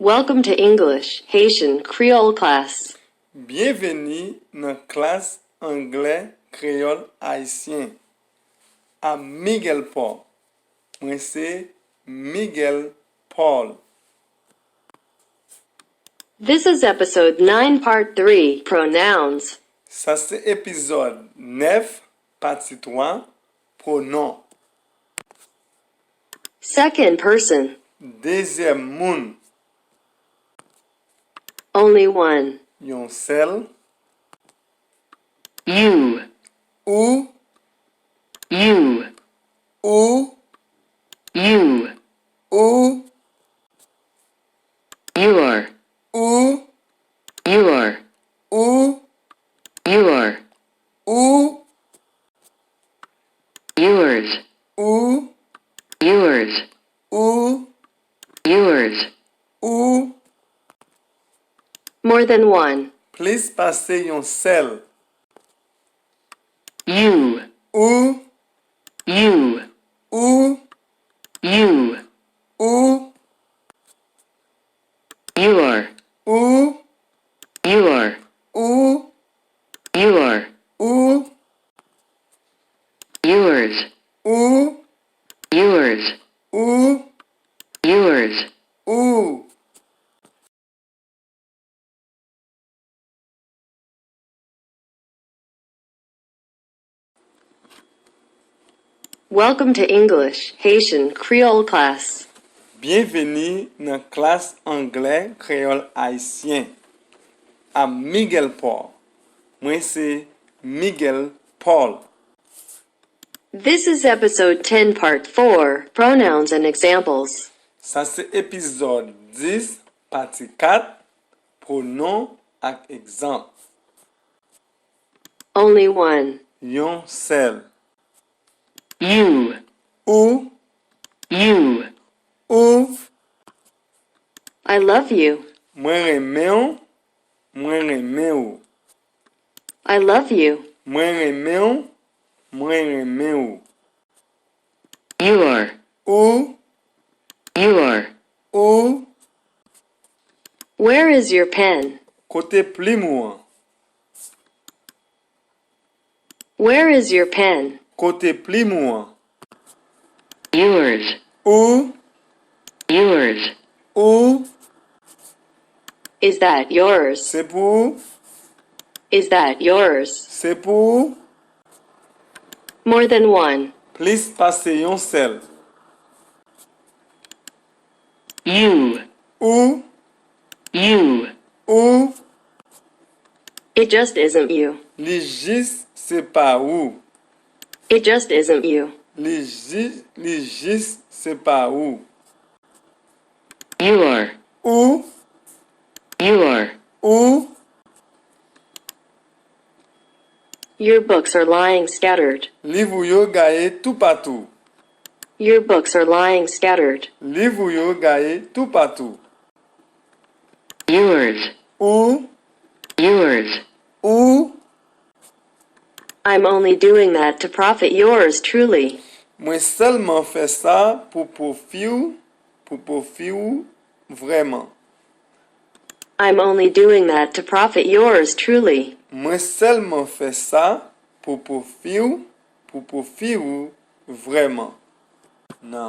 Welcome to English, Haitian, Creole class. Bienvenue dans classe anglais créole haïtien. À Miguel Paul. Moi c'est Miguel Paul. This is episode 9, part 3, pronouns. Ça c'est épisode 9, partie 3, pronom. Second person, Deuxième moun, only one. yon sel, You, ou, you, ou, you, ou, you are, ou, you are, ou, you are, ou, yours, ou, yours, ou, yours. ou. More than one. Please passer yon sel. You, Ou, you, ou, you, ou, you are, ou, you are, ou, you are, ou, yours, ou, yours, ou, yours. ou. Welcome to English, Haitian, Creole class. Bienvenue dans classe anglais créole haïtien. À Miguel Paul. Moi c'est Miguel Paul. This is episode 10, part 4, pronouns and examples. Ça c'est épisode 10, partie 4, pronom ak exemple. Only one. Yon sel. You, Ou, you. ou, I love you. mwen reme ou, mwen reme ou. I love you. Mwen reme ou, mwen reme ou. You are, Ou, you are. ou, Where is your pen? kote plim ou an. Where is your pen? Kote plim ou an. Yours, Ou, yours. ou, Is that yours? se pou, Is that yours? se pou. More than one. Please pase yon sel. You, Ou, you. ou, It just isn't you. li jis se pa ou. It just isn't you. Li jis se pa ou. You are, Ou, you are. ou, Your books are lying scattered. livou yo gaye tout patou. Your books are lying scattered. Livou yo gaye tout patou. Yours, Ou, yours. ou, I'm only doing that to profit yours truly. mwen selman fè sa pou profi ou vreman. I'm only doing that to profit yours truly. Mwen selman fè sa pou profi ou vreman. Nan.